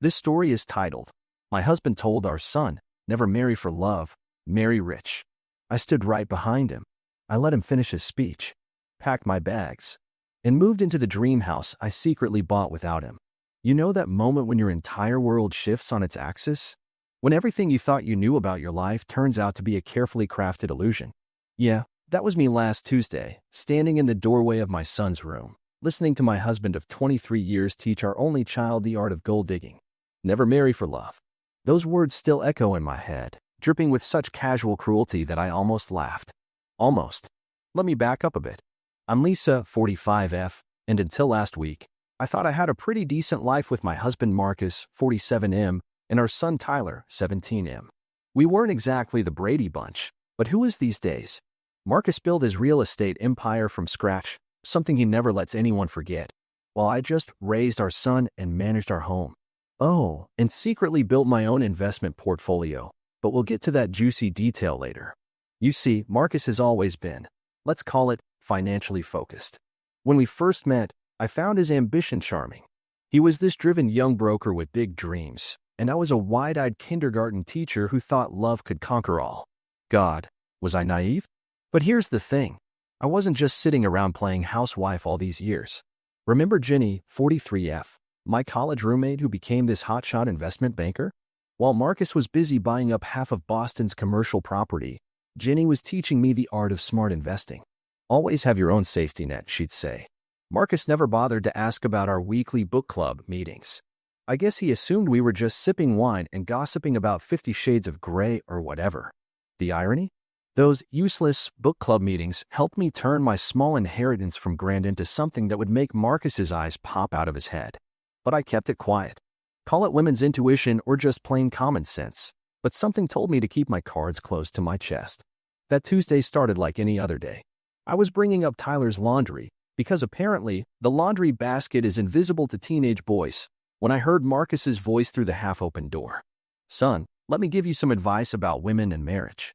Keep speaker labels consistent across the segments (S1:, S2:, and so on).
S1: This story is titled, My Husband Told Our Son, Never Marry for Love, Marry Rich. I stood right behind him. I let him finish his speech, packed my bags, and moved into the dream house I secretly bought without him. You know that moment when your entire world shifts on its axis? When everything you thought you knew about your life turns out to be a carefully crafted illusion? Yeah, that was me last Tuesday, standing in the doorway of my son's room, listening to my husband of 23 years teach our only child the art of gold digging. Never marry for love. Those words still echo in my head, dripping with such casual cruelty that I almost laughed. Almost. Let me back up a bit. I'm Lisa, 45F, and until last week, I thought I had a pretty decent life with my husband Marcus, 47M, and our son Tyler, 17M. We weren't exactly the Brady Bunch, but who is these days? Marcus built his real estate empire from scratch, something he never lets anyone forget, while I just raised our son and managed our home. Oh, and secretly built my own investment portfolio, but we'll get to that juicy detail later. You see, Marcus has always been, let's call it, financially focused. When we first met, I found his ambition charming. He was this driven young broker with big dreams, and I was a wide-eyed kindergarten teacher who thought love could conquer all. God, was I naive? But here's the thing. I wasn't just sitting around playing housewife all these years. Remember Jenny, 43F, my college roommate who became this hotshot investment banker? While Marcus was busy buying up half of Boston's commercial property, Jenny was teaching me the art of smart investing. Always have your own safety net, she'd say. Marcus never bothered to ask about our weekly book club meetings. I guess he assumed we were just sipping wine and gossiping about 50 Shades of Grey or whatever. The irony? Those useless book club meetings helped me turn my small inheritance from grand into something that would make Marcus's eyes pop out of his head. But I kept it quiet. Call it women's intuition or just plain common sense, but something told me to keep my cards close to my chest. That Tuesday started like any other day. I was bringing up Tyler's laundry, because apparently the laundry basket is invisible to teenage boys, when I heard Marcus's voice through the half-open door. Son, let me give you some advice about women and marriage.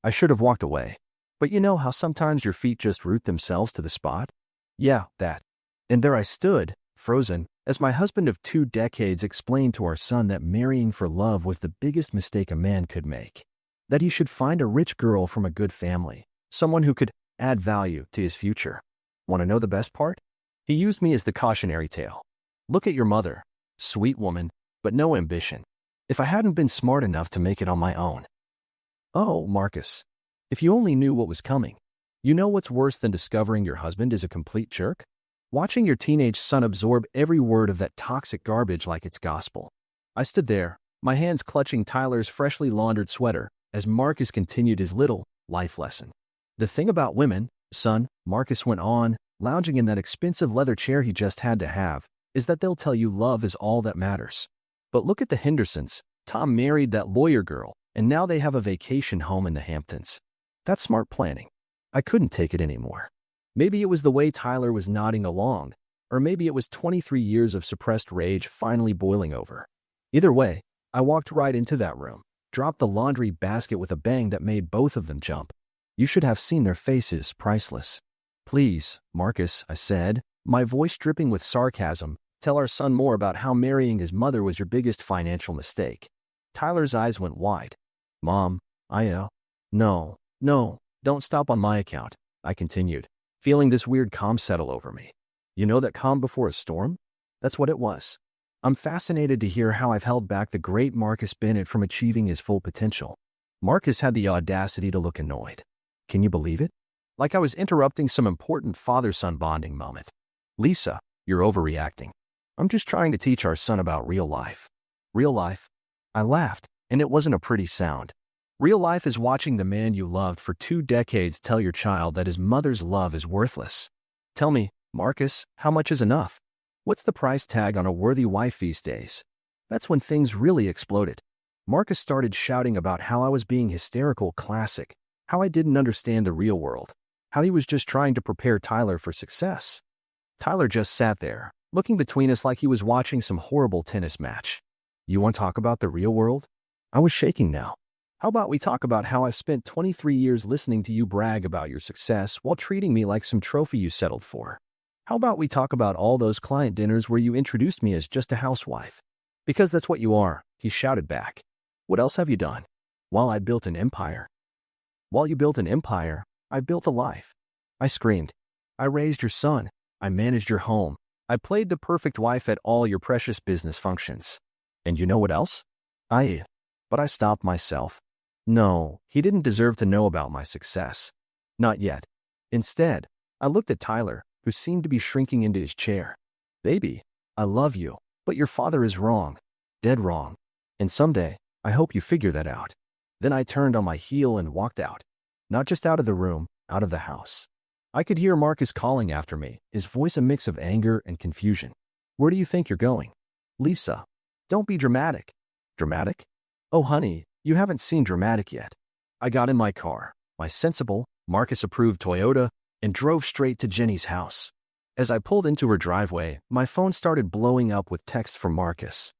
S1: I should have walked away, but you know how sometimes your feet just root themselves to the spot? Yeah, that. And there I stood, frozen, as my husband of 2 decades explained to our son that marrying for love was the biggest mistake a man could make. That he should find a rich girl from a good family, someone who could add value to his future. Want to know the best part? He used me as the cautionary tale. Look at your mother, sweet woman, but no ambition. If I hadn't been smart enough to make it on my own. Oh, Marcus, if you only knew what was coming. You know what's worse than discovering your husband is a complete jerk? Watching your teenage son absorb every word of that toxic garbage like it's gospel. I stood there, my hands clutching Tyler's freshly laundered sweater, as Marcus continued his little life lesson. The thing about women, son, Marcus went on, lounging in that expensive leather chair he just had to have, is that they'll tell you love is all that matters. But look at the Hendersons. Tom married that lawyer girl, and now they have a vacation home in the Hamptons. That's smart planning. I couldn't take it anymore. Maybe it was the way Tyler was nodding along, or maybe it was 23 years of suppressed rage finally boiling over. Either way, I walked right into that room, dropped the laundry basket with a bang that made both of them jump. You should have seen their faces, priceless. Please, Marcus, I said, my voice dripping with sarcasm, tell our son more about how marrying his mother was your biggest financial mistake. Tyler's eyes went wide. Mom, No, don't stop on my account, I continued, feeling this weird calm settle over me. You know that calm before a storm? That's what it was. I'm fascinated to hear how I've held back the great Marcus Bennett from achieving his full potential. Marcus had the audacity to look annoyed. Can you believe it? Like I was interrupting some important father-son bonding moment. Lisa, you're overreacting. I'm just trying to teach our son about real life. Real life? I laughed, and it wasn't a pretty sound. Real life is watching the man you loved for 2 decades tell your child that his mother's love is worthless. Tell me, Marcus, how much is enough? What's the price tag on a worthy wife these days? That's when things really exploded. Marcus started shouting about how I was being hysterical classic, how I didn't understand the real world, how he was just trying to prepare Tyler for success. Tyler just sat there, looking between us like he was watching some horrible tennis match. You want to talk about the real world? I was shaking now. How about we talk about how I've spent 23 years listening to you brag about your success while treating me like some trophy you settled for? How about we talk about all those client dinners where you introduced me as just a housewife? Because that's what you are, he shouted back. What else have you done? While I built an empire. While you built an empire, I built a life. I screamed. I raised your son. I managed your home. I played the perfect wife at all your precious business functions. And you know what else? But I stopped myself. No, he didn't deserve to know about my success. Not yet. Instead, I looked at Tyler, who seemed to be shrinking into his chair. Baby, I love you, but your father is wrong. Dead wrong. And someday, I hope you figure that out. Then I turned on my heel and walked out. Not just out of the room, out of the house. I could hear Marcus calling after me, his voice a mix of anger and confusion. Where do you think you're going? Lisa, don't be dramatic. Dramatic? Oh, honey, you haven't seen dramatic yet. I got in my car, my sensible, Marcus-approved Toyota, and drove straight to Jenny's house. As I pulled into her driveway, my phone started blowing up with text from Marcus.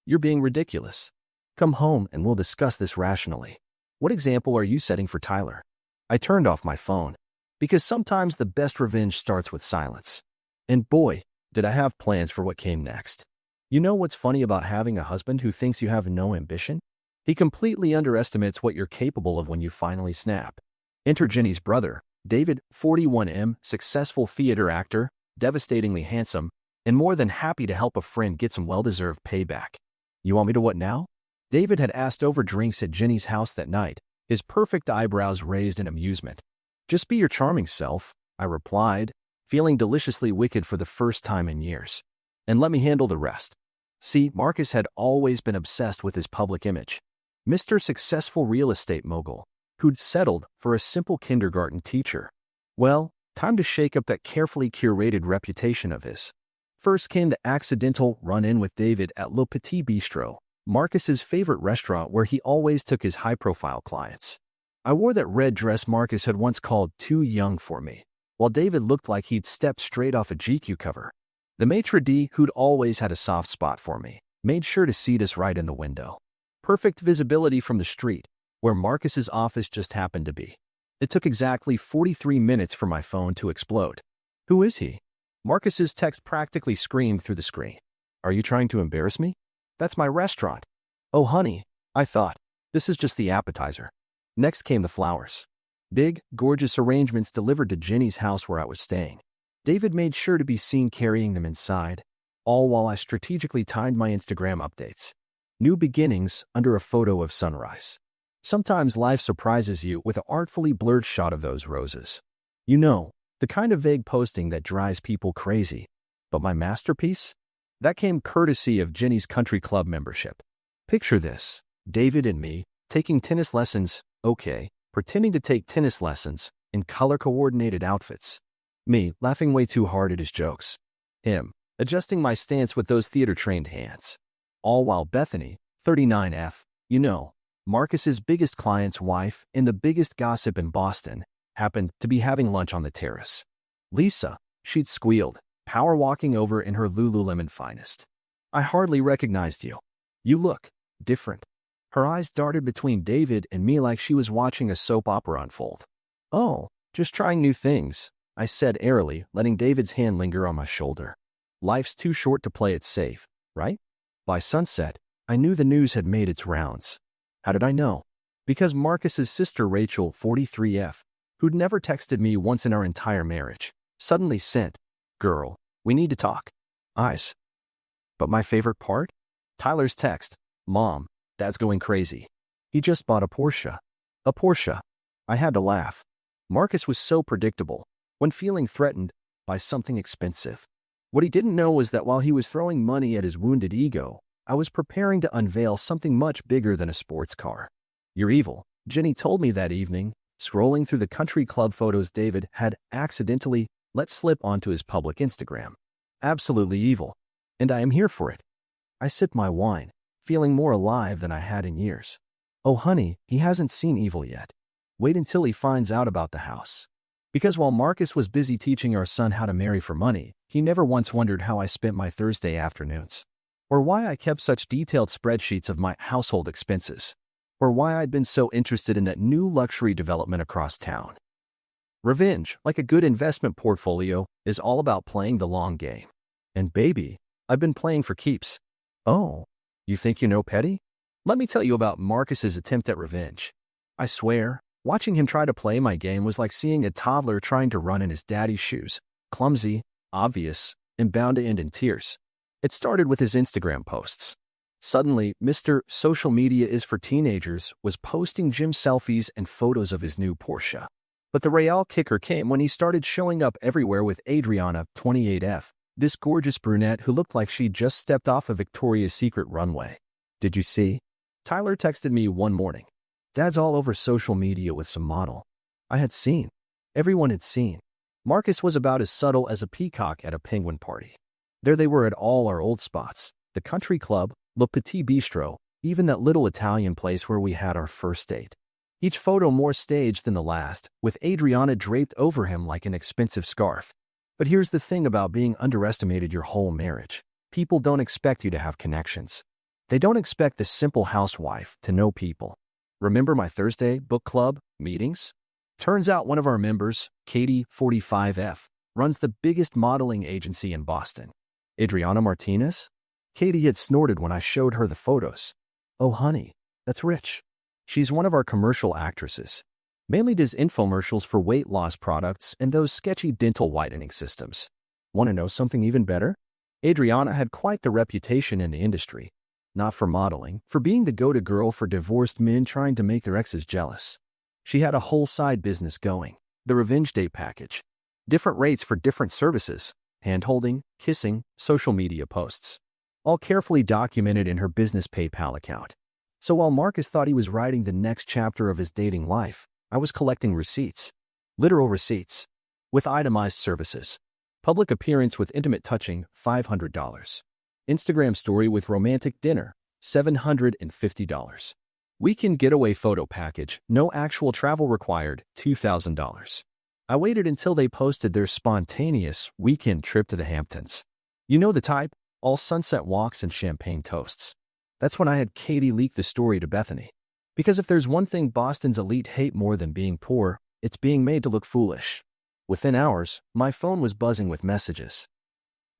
S1: You're being ridiculous. Come home and we'll discuss this rationally. What example are you setting for Tyler? I turned off my phone. Because sometimes the best revenge starts with silence. And boy, did I have plans for what came next. You know what's funny about having a husband who thinks you have no ambition? He completely underestimates what you're capable of when you finally snap. Enter Jenny's brother, David, 41M, successful theater actor, devastatingly handsome, and more than happy to help a friend get some well-deserved payback. You want me to what now? David had asked over drinks at Jenny's house that night, his perfect eyebrows raised in amusement. Just be your charming self, I replied, feeling deliciously wicked for the first time in years. And let me handle the rest. See, Marcus had always been obsessed with his public image. Mr. Successful real estate mogul, who'd settled for a simple kindergarten teacher. Well, time to shake up that carefully curated reputation of his. First came the accidental run-in with David at Le Petit Bistro, Marcus's favorite restaurant where he always took his high-profile clients. I wore that red dress Marcus had once called too young for me, while David looked like he'd stepped straight off a GQ cover. The maitre d', who'd always had a soft spot for me, made sure to seat us right in the window. Perfect visibility from the street, where Marcus's office just happened to be. It took exactly 43 minutes for my phone to explode. Who is he? Marcus's text practically screamed through the screen. Are you trying to embarrass me? That's my restaurant. Oh, honey, I thought. This is just the appetizer. Next came the flowers. Big, gorgeous arrangements delivered to Jenny's house where I was staying. David made sure to be seen carrying them inside, all while I strategically timed my Instagram updates. New beginnings under a photo of sunrise. Sometimes life surprises you with an artfully blurred shot of those roses. You know, the kind of vague posting that drives people crazy. But my masterpiece? That came courtesy of Jenny's country club membership. Picture this, David and me, taking tennis lessons, pretending to take tennis lessons, in color-coordinated outfits. Me, laughing way too hard at his jokes. Him, adjusting my stance with those theater-trained hands. All while Bethany, 39F, you know, Marcus's biggest client's wife and the biggest gossip in Boston, happened to be having lunch on the terrace. Lisa, she'd squealed, power walking over in her Lululemon finest. I hardly recognized you. You look different. Her eyes darted between David and me like she was watching a soap opera unfold. Oh, just trying new things, I said airily, letting David's hand linger on my shoulder. Life's too short to play it safe, right? By sunset, I knew the news had made its rounds. How did I know? Because Marcus's sister Rachel, 43F, who'd never texted me once in our entire marriage, suddenly sent, "Girl, we need to talk." Eyes. But my favorite part? Tyler's text, "Mom, Dad's going crazy. He just bought a Porsche." A Porsche. I had to laugh. Marcus was so predictable when feeling threatened by something expensive. What he didn't know was that while he was throwing money at his wounded ego, I was preparing to unveil something much bigger than a sports car. You're evil, Jenny told me that evening, scrolling through the country club photos David had accidentally let slip onto his public Instagram. Absolutely evil. And I am here for it. I sipped my wine, feeling more alive than I had in years. Oh honey, he hasn't seen evil yet. Wait until he finds out about the house. Because while Marcus was busy teaching our son how to marry for money, he never once wondered how I spent my Thursday afternoons. Or why I kept such detailed spreadsheets of my household expenses. Or why I'd been so interested in that new luxury development across town. Revenge, like a good investment portfolio, is all about playing the long game. And baby, I've been playing for keeps. Oh, you think you know Petty? Let me tell you about Marcus's attempt at revenge. I swear, watching him try to play my game was like seeing a toddler trying to run in his daddy's shoes. Clumsy, obvious, and bound to end in tears. It started with his Instagram posts. Suddenly, Mr. Social Media is for Teenagers was posting gym selfies and photos of his new Porsche. But the real kicker came when he started showing up everywhere with Adriana, 28F, this gorgeous brunette who looked like she'd just stepped off a Victoria's Secret runway. Did you see? Tyler texted me one morning. Dad's all over social media with some model. I had seen. Everyone had seen. Marcus was about as subtle as a peacock at a penguin party. There they were at all our old spots. The country club, Le Petit Bistro, even that little Italian place where we had our first date. Each photo more staged than the last, with Adriana draped over him like an expensive scarf. But here's the thing about being underestimated your whole marriage. People don't expect you to have connections. They don't expect the simple housewife to know people. Remember my Thursday book club meetings? Turns out one of our members, Katie, 45F, runs the biggest modeling agency in Boston. Adriana Martinez? Katie had snorted when I showed her the photos. Oh, honey, that's rich. She's one of our commercial actresses. Mainly does infomercials for weight loss products and those sketchy dental whitening systems. Want to know something even better? Adriana had quite the reputation in the industry. Not for modeling, for being the go-to girl for divorced men trying to make their exes jealous. She had a whole side business going, the Revenge Day package. Different rates for different services, hand-holding, kissing, social media posts. All carefully documented in her business PayPal account. So while Marcus thought he was writing the next chapter of his dating life, I was collecting receipts. Literal receipts. With itemized services. Public appearance with intimate touching, $500. Instagram story with romantic dinner, $750. Weekend getaway photo package, no actual travel required, $2,000. I waited until they posted their spontaneous weekend trip to the Hamptons. You know the type, all sunset walks and champagne toasts. That's when I had Katie leak the story to Bethany. Because if there's one thing Boston's elite hate more than being poor, it's being made to look foolish. Within hours, my phone was buzzing with messages.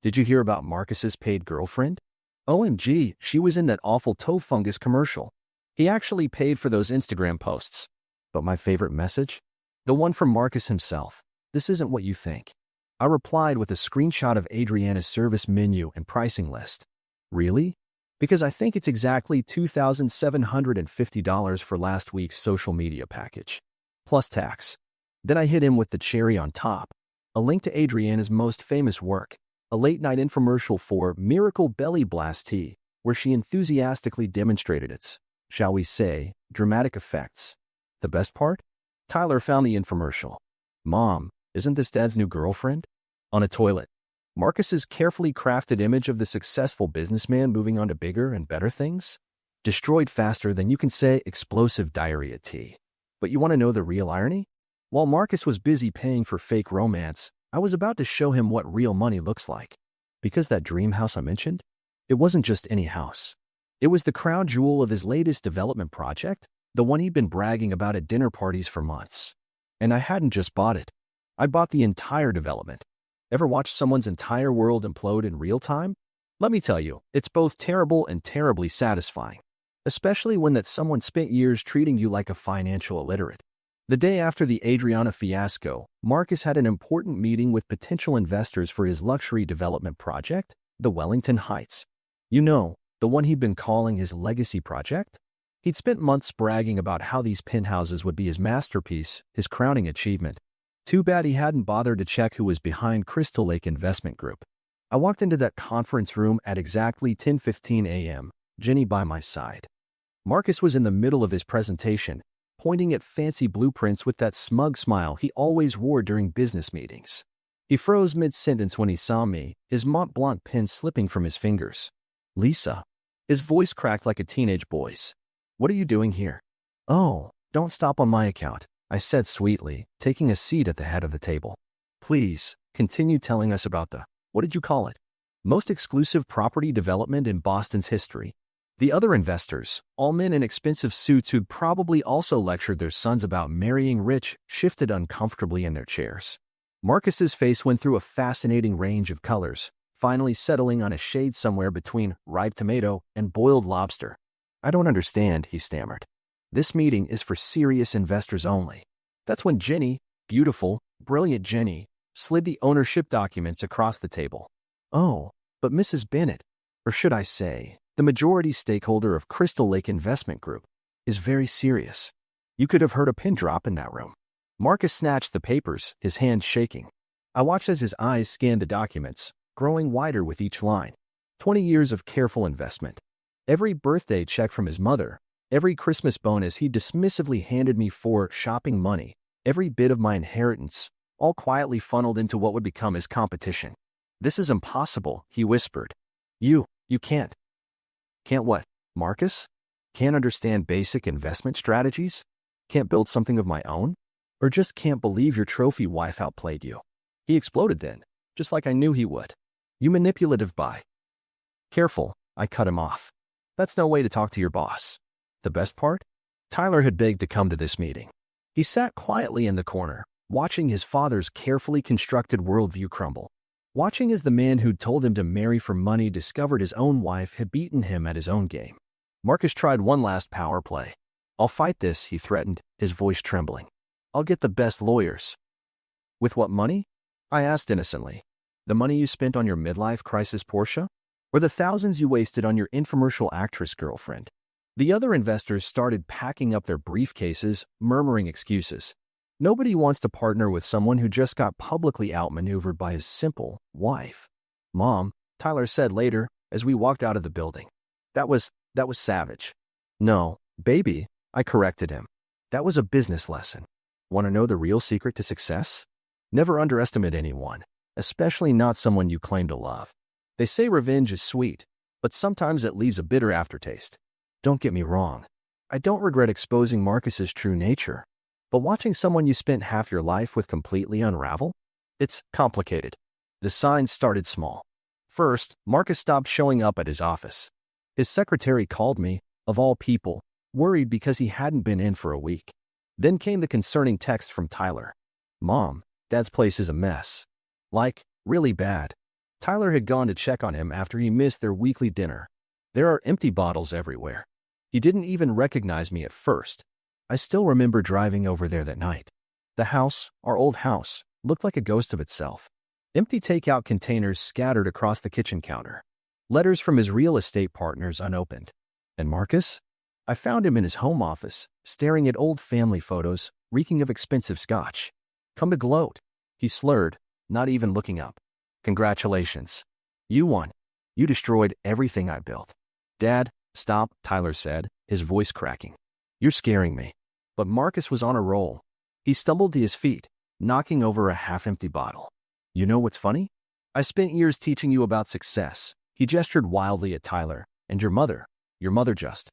S1: Did you hear about Marcus's paid girlfriend? OMG, she was in that awful toe fungus commercial. He actually paid for those Instagram posts. But my favorite message? The one from Marcus himself. This isn't what you think. I replied with a screenshot of Adriana's service menu and pricing list. Really? Because I think it's exactly $2,750 for last week's social media package. Plus tax. Then I hit him with the cherry on top. A link to Adriana's most famous work. A late-night infomercial for Miracle Belly Blast Tea, where she enthusiastically demonstrated its, shall we say, dramatic effects. The best part? Tyler found the infomercial. Mom, isn't this Dad's new girlfriend? On a toilet. Marcus's carefully crafted image of the successful businessman moving on to bigger and better things? Destroyed faster than you can say explosive diarrhea tea. But you want to know the real irony? While Marcus was busy paying for fake romance, I was about to show him what real money looks like. Because that dream house I mentioned? It wasn't just any house. It was the crown jewel of his latest development project, the one he'd been bragging about at dinner parties for months. And I hadn't just bought it. I bought the entire development. Ever watched someone's entire world implode in real time? Let me tell you, it's both terrible and terribly satisfying. Especially when that someone spent years treating you like a financial illiterate. The day after the Adriana fiasco, Marcus had an important meeting with potential investors for his luxury development project, the Wellington Heights. You know, the one he'd been calling his legacy project? He'd spent months bragging about how these penthouses would be his masterpiece, his crowning achievement. Too bad he hadn't bothered to check who was behind Crystal Lake Investment Group. I walked into that conference room at exactly 10:15 a.m., Jenny by my side. Marcus was in the middle of his presentation, pointing at fancy blueprints with that smug smile he always wore during business meetings. He froze mid-sentence when he saw me, his Mont Blanc pen slipping from his fingers. Lisa. His voice cracked like a teenage boy's. What are you doing here? Oh, don't stop on my account, I said sweetly, taking a seat at the head of the table. Please, continue telling us about the, what did you call it? Most exclusive property development in Boston's history. The other investors, all men in expensive suits who'd probably also lectured their sons about marrying rich, shifted uncomfortably in their chairs. Marcus's face went through a fascinating range of colors, finally settling on a shade somewhere between ripe tomato and boiled lobster. "I don't understand," he stammered. "This meeting is for serious investors only." That's when Jenny, beautiful, brilliant Jenny, slid the ownership documents across the table. "Oh, but Mrs. Bennett, or should I say, the majority stakeholder of Crystal Lake Investment Group, is very serious." You could have heard a pin drop in that room. Marcus snatched the papers, his hands shaking. I watched as his eyes scanned the documents, growing wider with each line. 20 years of careful investment. Every birthday check from his mother, every Christmas bonus he dismissively handed me for shopping money, every bit of my inheritance, all quietly funneled into what would become his competition. "This is impossible," he whispered. You can't." "Can't what, Marcus? Can't understand basic investment strategies? Can't build something of my own? Or just can't believe your trophy wife outplayed you?" He exploded then, just like I knew he would. "You manipulative by." "Careful," I cut him off. "That's no way to talk to your boss." The best part? Tyler had begged to come to this meeting. He sat quietly in the corner, watching his father's carefully constructed worldview crumble. Watching as the man who'd told him to marry for money discovered his own wife had beaten him at his own game. Marcus tried one last power play. "I'll fight this," he threatened, his voice trembling. "I'll get the best lawyers." "With what money?" I asked innocently. "The money you spent on your midlife crisis Porsche? Or the thousands you wasted on your infomercial actress girlfriend?" The other investors started packing up their briefcases, murmuring excuses. Nobody wants to partner with someone who just got publicly outmaneuvered by his simple wife. "Mom," Tyler said later as we walked out of the building. That was savage." "No, baby," I corrected him. "That was a business lesson. Want to know the real secret to success? Never underestimate anyone, especially not someone you claim to love. They say revenge is sweet, but sometimes it leaves a bitter aftertaste. Don't get me wrong. I don't regret exposing Marcus's true nature. But watching someone you spent half your life with completely unravel? It's complicated." The signs started small. First, Marcus stopped showing up at his office. His secretary called me, of all people, worried because he hadn't been in for a week. Then came the concerning text from Tyler. "Mom, Dad's place is a mess. Like, really bad." Tyler had gone to check on him after he missed their weekly dinner. "There are empty bottles everywhere." He didn't even recognize me at first. I still remember driving over there that night. The house, our old house, looked like a ghost of itself. Empty takeout containers scattered across the kitchen counter. Letters from his real estate partners unopened. And Marcus? I found him in his home office, staring at old family photos, reeking of expensive scotch. "Come to gloat," he slurred, not even looking up. "Congratulations. You won. You destroyed everything I built." "Dad, stop," Tyler said, his voice cracking. "You're scaring me." But Marcus was on a roll. He stumbled to his feet, knocking over a half-empty bottle. "You know what's funny? I spent years teaching you about success." He gestured wildly at Tyler. "And your mother just..."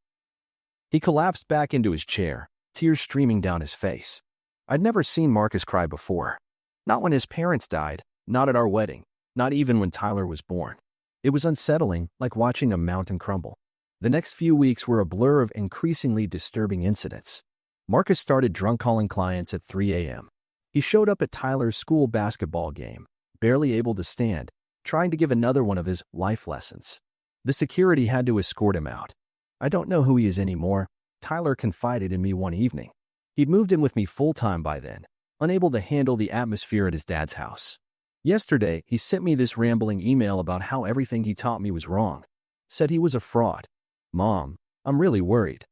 S1: He collapsed back into his chair, tears streaming down his face. I'd never seen Marcus cry before. Not when his parents died, not at our wedding, not even when Tyler was born. It was unsettling, like watching a mountain crumble. The next few weeks were a blur of increasingly disturbing incidents. Marcus started drunk calling clients at 3 a.m. He showed up at Tyler's school basketball game, barely able to stand, trying to give another one of his life lessons. The security had to escort him out. "I don't know who he is anymore," Tyler confided in me one evening. He'd moved in with me full-time by then, unable to handle the atmosphere at his dad's house. Yesterday, he sent me this rambling email about how everything he taught me was wrong. Said he was a fraud. "Mom, I'm really worried."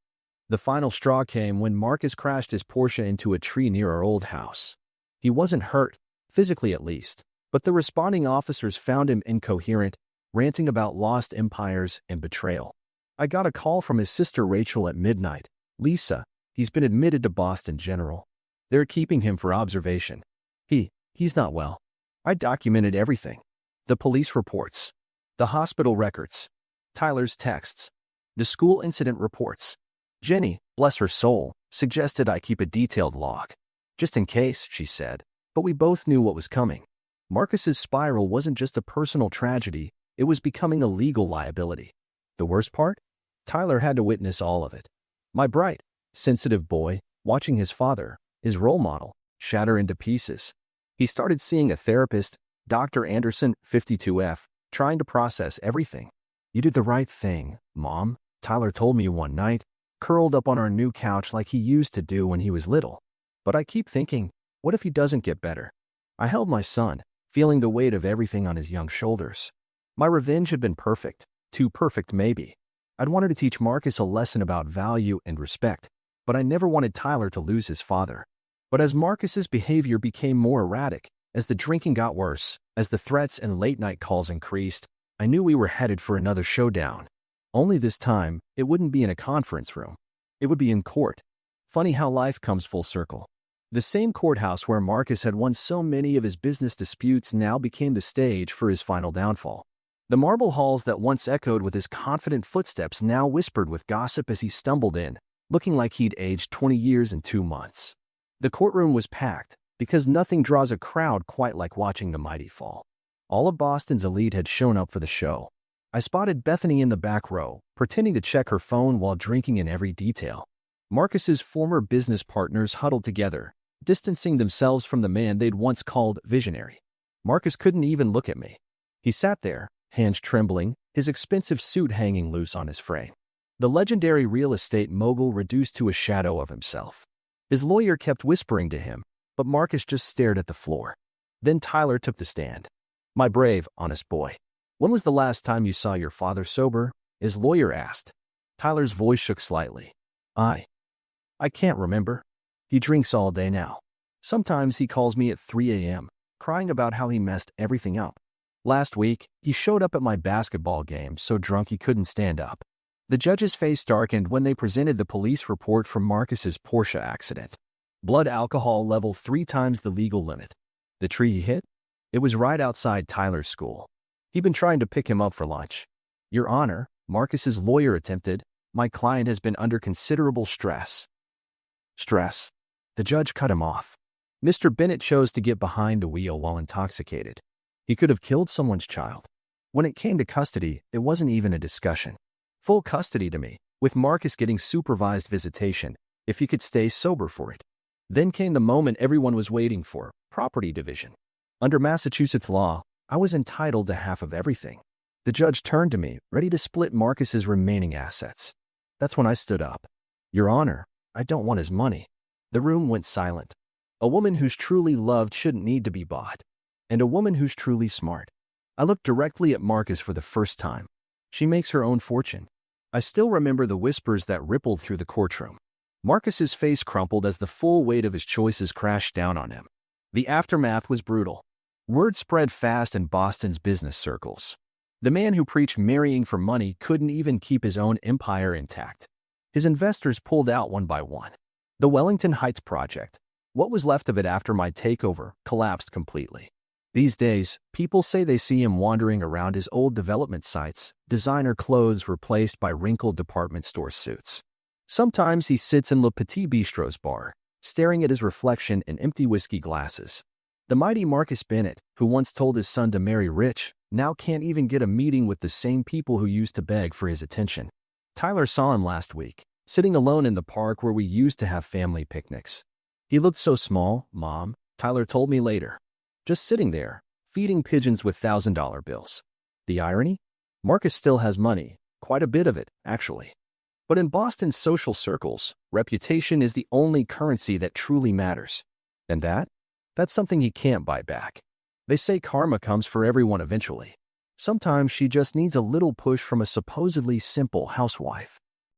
S1: The final straw came when Marcus crashed his Porsche into a tree near our old house. He wasn't hurt, physically at least, but the responding officers found him incoherent, ranting about lost empires and betrayal. I got a call from his sister Rachel at midnight. "Lisa, he's been admitted to Boston General. They're keeping him for observation. He's not well." I documented everything. The police reports, the hospital records, Tyler's texts, the school incident reports. Jenny, bless her soul, suggested I keep a detailed log. "Just in case," she said, but we both knew what was coming. Marcus's spiral wasn't just a personal tragedy, it was becoming a legal liability. The worst part? Tyler had to witness all of it. My bright, sensitive boy, watching his father, his role model, shatter into pieces. He started seeing a therapist, Dr. Anderson, 52F, trying to process everything. "You did the right thing, Mom," Tyler told me one night, curled up on our new couch like he used to do when he was little. But I keep thinking, what if he doesn't get better? I held my son, feeling the weight of everything on his young shoulders. My revenge had been perfect, too perfect maybe. I'd wanted to teach Marcus a lesson about value and respect, but I never wanted Tyler to lose his father. But as Marcus's behavior became more erratic, as the drinking got worse, as the threats and late-night calls increased, I knew we were headed for another showdown. Only this time, it wouldn't be in a conference room. It would be in court. Funny how life comes full circle. The same courthouse where Marcus had won so many of his business disputes now became the stage for his final downfall. The marble halls that once echoed with his confident footsteps now whispered with gossip as he stumbled in, looking like he'd aged 20 years in 2 months. The courtroom was packed, because nothing draws a crowd quite like watching the mighty fall. All of Boston's elite had shown up for the show. I spotted Bethany in the back row, pretending to check her phone while drinking in every detail. Marcus's former business partners huddled together, distancing themselves from the man they'd once called visionary. Marcus couldn't even look at me. He sat there, hands trembling, his expensive suit hanging loose on his frame. The legendary real estate mogul reduced to a shadow of himself. His lawyer kept whispering to him, but Marcus just stared at the floor. Then Tyler took the stand. "My brave, honest boy. When was the last time you saw your father sober?" his lawyer asked. Tyler's voice shook slightly. I can't remember. He drinks all day now. Sometimes he calls me at 3 a.m., crying about how he messed everything up. Last week, he showed up at my basketball game so drunk he couldn't stand up. The judge's face darkened when they presented the police report from Marcus's Porsche accident. Blood alcohol level 3 times the legal limit. The tree he hit? It was right outside Tyler's school. He'd been trying to pick him up for lunch. "Your Honor," Marcus's lawyer attempted, "my client has been under considerable stress." Stress? The judge cut him off. Mr. Bennett chose to get behind the wheel while intoxicated. He could have killed someone's child. When it came to custody, it wasn't even a discussion. Full custody to me, with Marcus getting supervised visitation, if he could stay sober for it. Then came the moment everyone was waiting for, property division. Under Massachusetts law, I was entitled to half of everything. The judge turned to me, ready to split Marcus's remaining assets. That's when I stood up. "Your Honor, I don't want his money." The room went silent. A woman who's truly loved shouldn't need to be bought. And a woman who's truly smart. I looked directly at Marcus for the first time. She makes her own fortune. I still remember the whispers that rippled through the courtroom. Marcus's face crumpled as the full weight of his choices crashed down on him. The aftermath was brutal. Word spread fast in Boston's business circles. The man who preached marrying for money couldn't even keep his own empire intact. His investors pulled out one by one. The Wellington Heights project, what was left of it after my takeover, collapsed completely. These days, people say they see him wandering around his old development sites, designer clothes replaced by wrinkled department store suits. Sometimes he sits in Le Petit Bistro's bar, staring at his reflection in empty whiskey glasses. The mighty Marcus Bennett, who once told his son to marry rich, now can't even get a meeting with the same people who used to beg for his attention. Tyler saw him last week, sitting alone in the park where we used to have family picnics. "He looked so small, Mom," Tyler told me later. "Just sitting there, feeding pigeons with $1,000 bills. The irony? Marcus still has money, quite a bit of it, actually. But in Boston's social circles, reputation is the only currency that truly matters. And that's something he can't buy back. They say karma comes for everyone eventually. Sometimes she just needs a little push from a supposedly simple housewife.